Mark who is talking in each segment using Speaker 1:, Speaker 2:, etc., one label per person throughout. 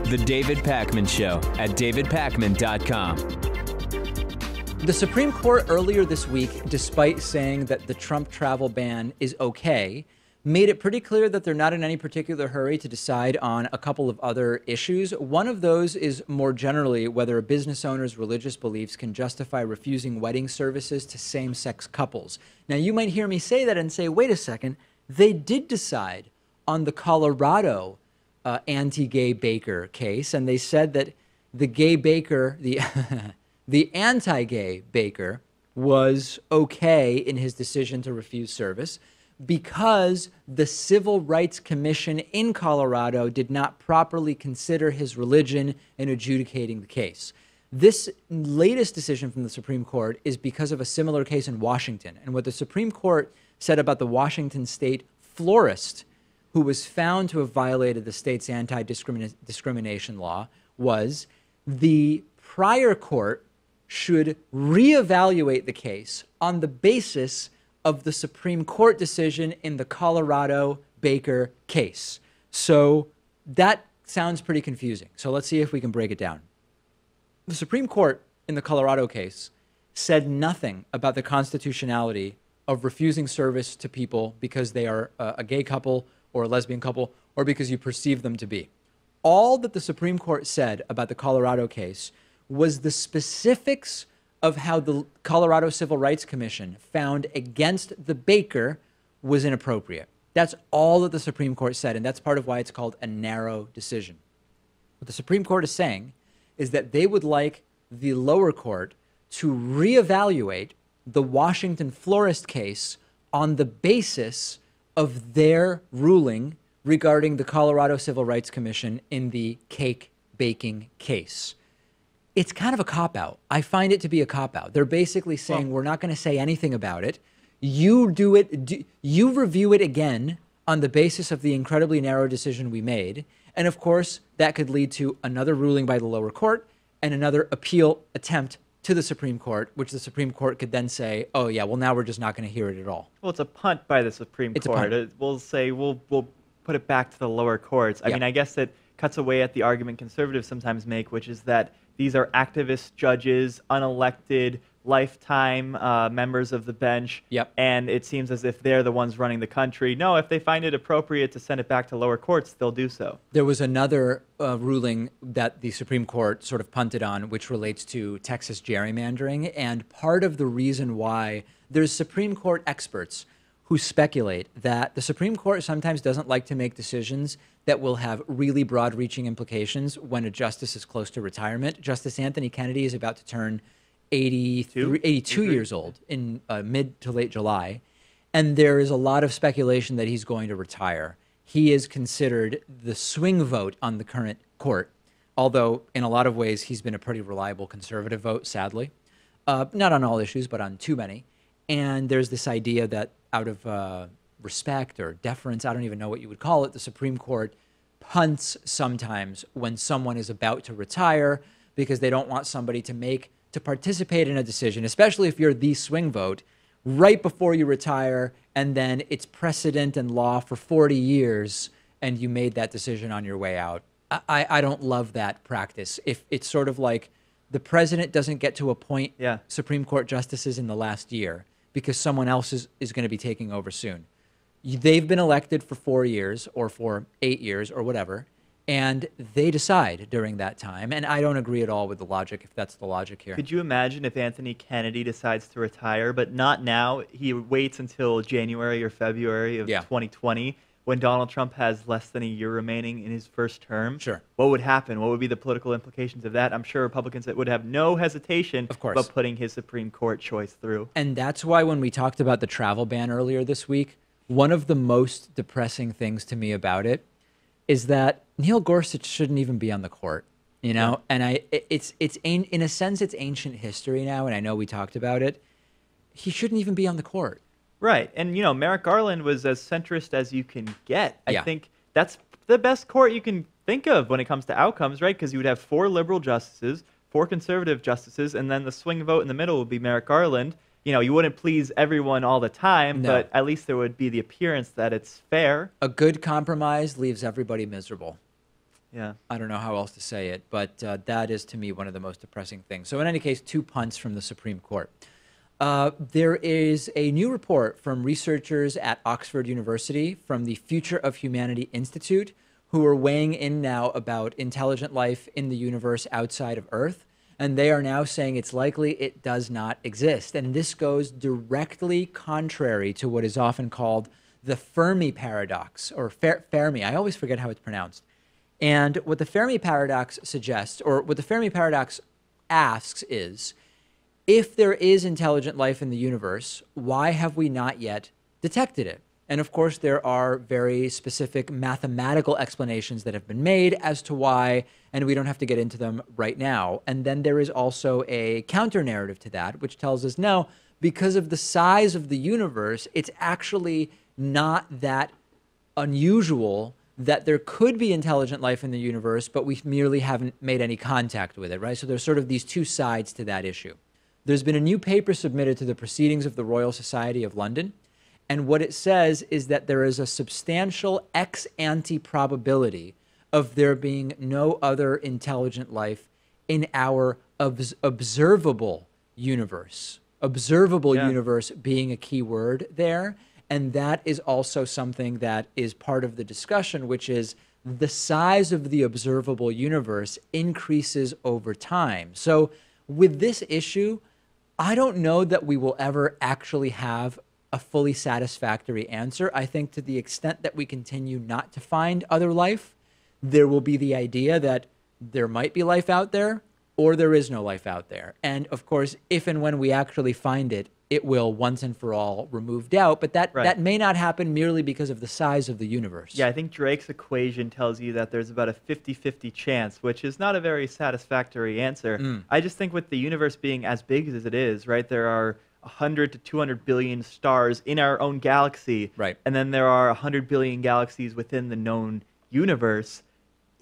Speaker 1: The David Pakman Show at davidpakman.com.
Speaker 2: The Supreme Court earlier this week, despite saying that the Trump travel ban is okay, made it pretty clear that they're not in any particular hurry to decide on a couple of other issues. One of those is more generally whether a business owner's religious beliefs can justify refusing wedding services to same-sex couples. Now, you might hear me say that and say, wait a second, they did decide on the Colorado anti-gay baker case, and they said that the gay baker, the anti-gay baker, was okay in his decision to refuse service because the Civil Rights Commission in Colorado did not properly consider his religion in adjudicating the case. This latest decision from the Supreme Court is because of a similar case in Washington. And what the Supreme Court said about the Washington state florist who was found to have violated the state's anti-discrimination law was the prior court should reevaluate the case on the basis of the Supreme Court decision in the Colorado Baker case. So that sounds pretty confusing. So let's see if we can break it down. The Supreme Court in the Colorado case said nothing about the constitutionality of refusing service to people because they are a gay couple or a lesbian couple or because you perceive them to be. All that the Supreme Court said about the Colorado case was the specifics of how the Colorado Civil Rights Commission found against the baker was inappropriate. That's all that the Supreme Court said, and that's part of why it's called a narrow decision. What the Supreme Court is saying is that they would like the lower court to reevaluate the Washington florist case on the basis of their ruling regarding the Colorado Civil Rights Commission in the cake baking case. It's kind of a cop-out. I find it to be a cop-out. They're basically saying, we're not going to say anything about it. You do it. You review it again on the basis of the incredibly narrow decision we made. And of course, that could lead to another ruling by the lower court and another appeal attempt to the Supreme Court, which the Supreme Court could then say, oh, yeah, well, now we're just not going to hear it at all.
Speaker 3: Well, it's a punt by the Supreme Court. We'll say we'll put it back to the lower courts. I mean, I guess it cuts away at the argument conservatives sometimes make, which is that these are activist judges, unelected, lifetime members of the bench, and it seems as if they're the ones running the country. No, if they find it appropriate to send it back to lower courts, they'll do so.
Speaker 2: There was another ruling that the Supreme Court sort of punted on, which relates to Texas gerrymandering, and part of the reason why there's Supreme Court experts who speculate that the Supreme Court sometimes doesn't like to make decisions that will have really broad-reaching implications when a justice is close to retirement. Justice Anthony Kennedy is about to turn 82 years old in mid to late July, and there is a lot of speculation that he's going to retire. He is considered the swing vote on the current court, although in a lot of ways he's been a pretty reliable conservative vote, sadly. Not on all issues, but on too many. And there's this idea that out of respect or deference, I don't even know what you would call it, the Supreme Court punts sometimes when someone is about to retire because they don't want somebody to participate in a decision, especially if you're the swing vote, right before you retire, and then it's precedent and law for 40 years, and you made that decision on your way out. I don't love that practice. If it's sort of like the president doesn't get to appoint Supreme Court justices in the last year because someone else is going to be taking over soon. They've been elected for 4 years or for 8 years or whatever, and they decide during that time. And I don't agree at all with the logic, if that's the logic here.
Speaker 3: Could you imagine if Anthony Kennedy decides to retire, but not now? He waits until January or February of 2020 when Donald Trump has less than a year remaining in his first term.
Speaker 2: Sure.
Speaker 3: What would happen? What would be the political implications of that? I'm sure Republicans would have no hesitation about putting his Supreme Court choice through.
Speaker 2: And that's why when we talked about the travel ban earlier this week, one of the most depressing things to me about it is that Neil Gorsuch shouldn't even be on the court, you know? And it's in a sense, it's ancient history now, and I know we talked about it. He shouldn't even be on the court.
Speaker 3: Right. And, you know, Merrick Garland was as centrist as you can get. I think that's the best court you can think of when it comes to outcomes, right? Because you would have 4 liberal justices, 4 conservative justices, and then the swing vote in the middle would be Merrick Garland. You know, you wouldn't please everyone all the time, but at least there would be the appearance that it's fair.
Speaker 2: A good compromise leaves everybody miserable.
Speaker 3: Yeah.
Speaker 2: I don't know how else to say it, but that is to me one of the most depressing things. So in any case, 2 punts from the Supreme Court. There is a new report from researchers at Oxford University from the Future of Humanity Institute who are weighing in now about intelligent life in the universe outside of Earth. And they are now saying it's likely it does not exist. And this goes directly contrary to what is often called the Fermi paradox, or Fermi. I always forget how it's pronounced. And what the Fermi paradox suggests, or what the Fermi paradox asks is, if there is intelligent life in the universe, why have we not yet detected it? And of course, there are very specific mathematical explanations that have been made as to why, and we don't have to get into them right now. And then there is also a counter narrative to that, which tells us, no, because of the size of the universe, it's actually not that unusual that there could be intelligent life in the universe, but we merely haven't made any contact with it, right? So there's sort of these two sides to that issue. There's been a new paper submitted to the Proceedings of the Royal Society of London, and what it says is that there is a substantial ex ante probability of there being no other intelligent life in our observable universe. Observable universe being a key word there. And that is also something that is part of the discussion, which is the size of the observable universe increases over time. So with this issue, I don't know that we will ever actually have a fully satisfactory answer. I think to the extent that we continue not to find other life, there will be the idea that there might be life out there or there is no life out there. And of course, if and when we actually find it, it will once and for all remove doubt, but that may not happen merely because of the size of the universe.
Speaker 3: Yeah, I think Drake's equation tells you that there's about a 50-50 chance, which is not a very satisfactory answer. I just think with the universe being as big as it is, right, there are 100 to 200 billion stars in our own galaxy,
Speaker 2: right,
Speaker 3: and then there are 100 billion galaxies within the known universe.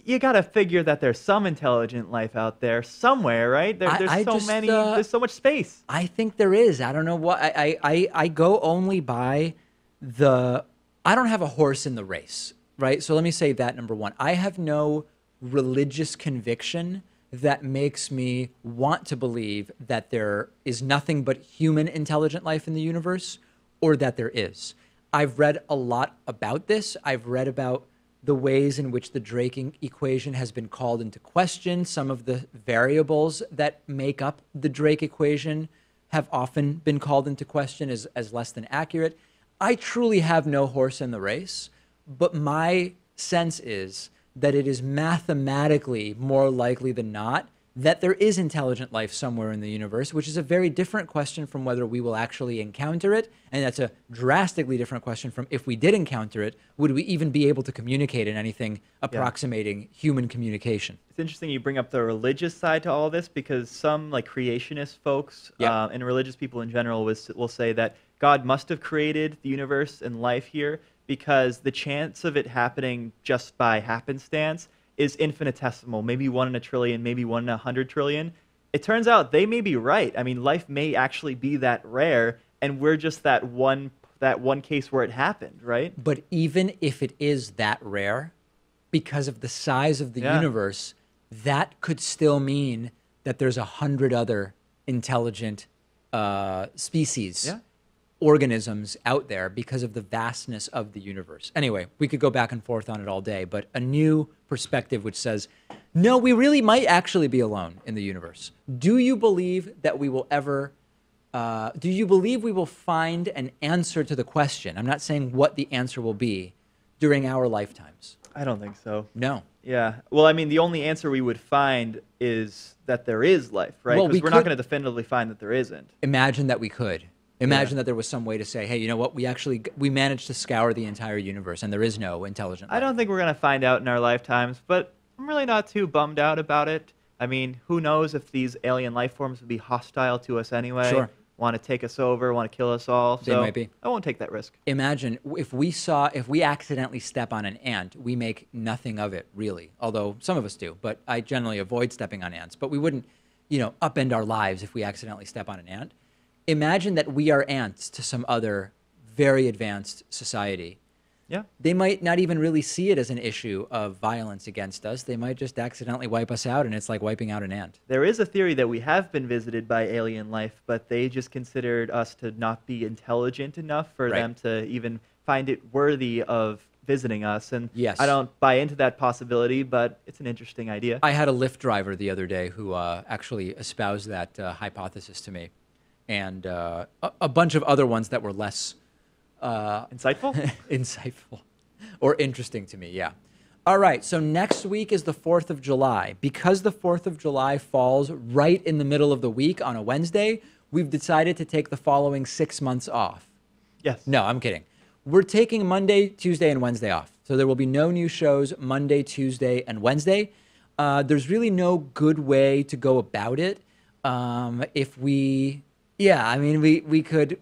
Speaker 3: You got to figure that there's some intelligent life out there somewhere, right? There's so much space.
Speaker 2: I think there is. I don't know what, I go only by I don't have a horse in the race, right? So let me say that, number one. I have no religious conviction that makes me want to believe that there is nothing but human intelligent life in the universe, or that there is. I've read a lot about this. I've read about the ways in which the Drake equation has been called into question. Some of the variables that make up the Drake equation have often been called into question as less than accurate. I truly have no horse in the race, but my sense is that it is mathematically more likely than not that there is intelligent life somewhere in the universe, which is a very different question from whether we will actually encounter it. And that's a drastically different question from if we did encounter it, would we even be able to communicate in anything approximating human communication?
Speaker 3: It's interesting you bring up the religious side to all this, because some like creationist folks and religious people in general will say that God must have created the universe and life here because the chance of it happening just by happenstance is infinitesimal, maybe 1 in a trillion, maybe 1 in 100 trillion. It turns out they may be right. I mean, life may actually be that rare, and we're just that one case where it happened, right?
Speaker 2: But even if it is that rare, because of the size of the universe, that could still mean that there's 100 other intelligent species, organisms out there because of the vastness of the universe. Anyway, we could go back and forth on it all day, but a new perspective which says, no, we really might actually be alone in the universe. Do you believe that we will ever, do you believe we will find an answer to the question? I'm not saying what the answer will be during our lifetimes.
Speaker 3: I don't think so.
Speaker 2: No.
Speaker 3: Yeah. Well, I mean, the only answer we would find is that there is life, right? Because we're not going to definitively find that there isn't.
Speaker 2: Imagine that we could. Imagine that there was some way to say, hey, you know what? We managed to scour the entire universe and there is no intelligent life.
Speaker 3: I don't think we're going to find out in our lifetimes, but I'm really not too bummed out about it. I mean, who knows if these alien life forms would be hostile to us anyway.
Speaker 2: Sure.
Speaker 3: Want to take us over, want to kill us all.
Speaker 2: They might be.
Speaker 3: I won't take that risk.
Speaker 2: Imagine if we accidentally step on an ant, we make nothing of it, really. Although some of us do, but I generally avoid stepping on ants. But we wouldn't, upend our lives if we accidentally step on an ant. Imagine that we are ants to some other very advanced society.
Speaker 3: Yeah.
Speaker 2: They might not even really see it as an issue of violence against us. They might just accidentally wipe us out, and it's like wiping out an ant.
Speaker 3: There is a theory that we have been visited by alien life, but they just considered us to not be intelligent enough for them to even find it worthy of visiting us. And
Speaker 2: yes.
Speaker 3: I don't buy into that possibility, but it's an interesting idea.
Speaker 2: I had a Lyft driver the other day who actually espoused that hypothesis to me, and a bunch of other ones that were less
Speaker 3: insightful?
Speaker 2: Insightful or interesting to me, yeah. All right, so next week is the 4th of July. Because the 4th of July falls right in the middle of the week on a Wednesday, we've decided to take the following 6 months off.
Speaker 3: Yes.
Speaker 2: No, I'm kidding. We're taking Monday, Tuesday, and Wednesday off. So there will be no new shows Monday, Tuesday, and Wednesday. There's really no good way to go about it. We could...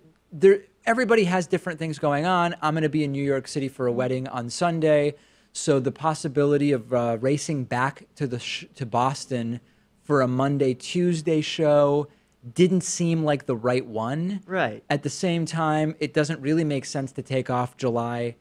Speaker 2: Everybody has different things going on. I'm going to be in New York City for a wedding on Sunday. So the possibility of racing back to Boston for a Monday, Tuesday show didn't seem like the right one.
Speaker 3: Right.
Speaker 2: At the same time, it doesn't really make sense to take off July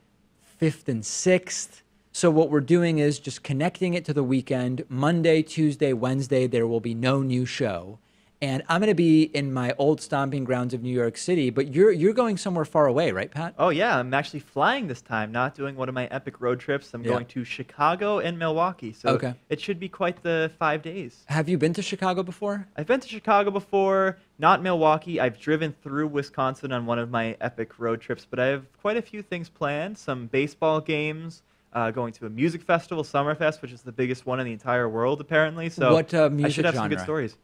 Speaker 2: 5th and 6th. So what we're doing is just connecting it to the weekend. Monday, Tuesday, Wednesday, there will be no new show. And I'm going to be in my old stomping grounds of New York City, but you're going somewhere far away, right, Pat?
Speaker 3: Oh, yeah. I'm actually flying this time, not doing one of my epic road trips. I'm going to Chicago and Milwaukee. So it should be quite the 5 days.
Speaker 2: Have you been to Chicago before?
Speaker 3: I've been to Chicago before, not Milwaukee. I've driven through Wisconsin on one of my epic road trips, but I have quite a few things planned. Some baseball games, going to a music festival, Summerfest, which is the biggest one in the entire world, apparently. So
Speaker 2: what music
Speaker 3: I should have
Speaker 2: genre?
Speaker 3: some good stories.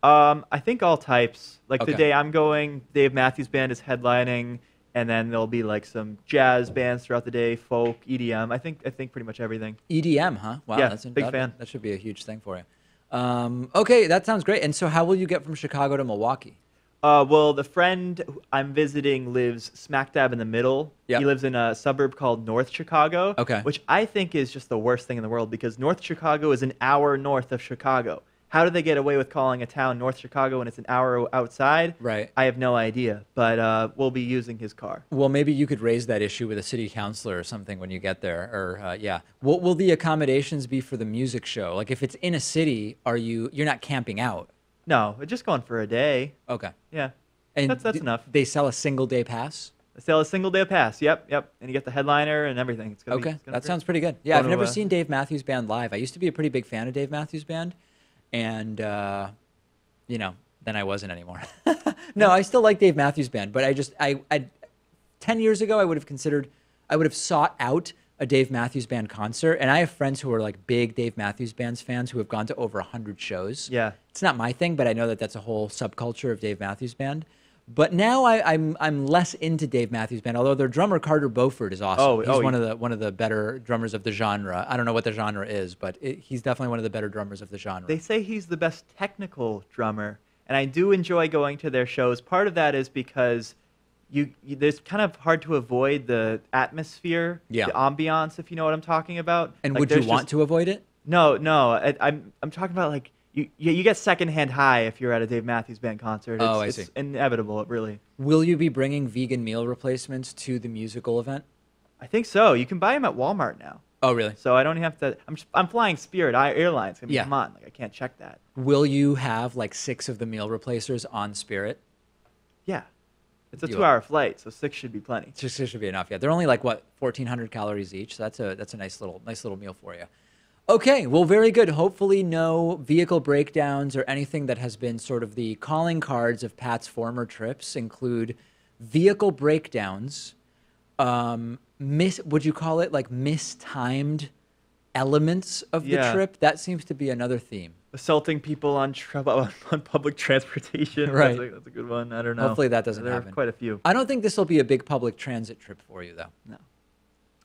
Speaker 3: I think all types. Like the day I'm going, Dave Matthews Band is headlining, and then there'll be like some jazz bands throughout the day, folk, EDM. I think pretty much everything.
Speaker 2: EDM, huh? Wow,
Speaker 3: yeah,
Speaker 2: that's
Speaker 3: big fan.
Speaker 2: That should be a huge thing for you. Okay, that sounds great. And so how will you get from Chicago to Milwaukee?
Speaker 3: Well, the friend I'm visiting lives smack dab in the middle.
Speaker 2: Yep.
Speaker 3: He lives in a suburb called North Chicago,
Speaker 2: Okay.
Speaker 3: which I think is just the worst thing in the world because North Chicago is an hour north of Chicago. How do they get away with calling a town North Chicago when it's an hour outside?
Speaker 2: Right.
Speaker 3: I have no idea, but we'll be using his car.
Speaker 2: Well, maybe you could raise that issue with a city councilor or something when you get there. Or what will the accommodations be for the music show? Like, if it's in a city, you're not camping out?
Speaker 3: No, we're just going for a day.
Speaker 2: Okay.
Speaker 3: Yeah,
Speaker 2: and
Speaker 3: that's enough.
Speaker 2: They sell a single day pass.
Speaker 3: They sell a single day pass. Yep. And you get the headliner and everything. It's gonna
Speaker 2: okay.
Speaker 3: Be
Speaker 2: That sounds pretty good. Yeah, I've never seen Dave Matthews Band live. I used to be a pretty big fan of Dave Matthews Band. And, then I wasn't anymore. No, I still like Dave Matthews Band, but I 10 years ago, I would have sought out a Dave Matthews Band concert. And I have friends who are like big Dave Matthews Band's fans who have gone to over 100 shows.
Speaker 3: Yeah.
Speaker 2: It's not my thing, but I know that that's a whole subculture of Dave Matthews Band. But now I'm less into Dave Matthews Band, although their drummer Carter Beauford is awesome. He's one of the better drummers of the genre. I don't know what the genre is, but he's definitely one of the better drummers of the genre.
Speaker 3: They say he's the best technical drummer, and I do enjoy going to their shows. Part of that is because there's kind of hard to avoid the atmosphere, the ambiance, if you know what I'm talking about.
Speaker 2: And
Speaker 3: like,
Speaker 2: would you want to avoid it?
Speaker 3: No. I'm talking about like. You get secondhand high if you're at a Dave Matthews Band concert. It's inevitable, really. Will
Speaker 2: you be bringing vegan meal replacements to the musical event?
Speaker 3: I think so. You can buy them at Walmart now.
Speaker 2: Oh, really?
Speaker 3: So I don't have to. I'm flying Spirit Airlines. I mean, come on, I can't check that.
Speaker 2: Will you have like 6 of the meal replacers on Spirit?
Speaker 3: Yeah, it's a 2-hour flight, so 6 should be plenty.
Speaker 2: 6 should be enough. Yeah, they're only like 1,400 calories each. So that's a nice little meal for you. Okay, well, very good. Hopefully no vehicle breakdowns or anything that has been sort of the calling cards of Pat's former trips include vehicle breakdowns, would you call it like mistimed elements of the trip? That seems to be another theme.
Speaker 3: Assaulting people on public transportation.
Speaker 2: Right.
Speaker 3: That's a good one. I don't know.
Speaker 2: Hopefully that doesn't
Speaker 3: happen.
Speaker 2: happen.
Speaker 3: There are quite a few.
Speaker 2: I don't think this will be a big public transit trip for you, though.
Speaker 3: No.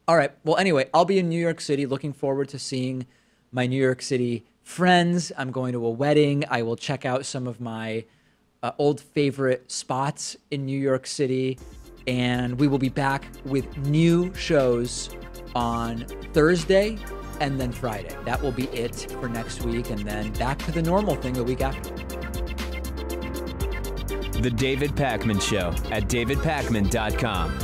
Speaker 2: All right. Well, anyway, I'll be in New York City. Looking forward to seeing my New York City friends. I'm going to a wedding. I will check out some of my old favorite spots in New York City. And we will be back with new shows on Thursday and then Friday. That will be it for next week. And then back to the normal thing the week after.
Speaker 1: The David Pakman Show at davidpakman.com.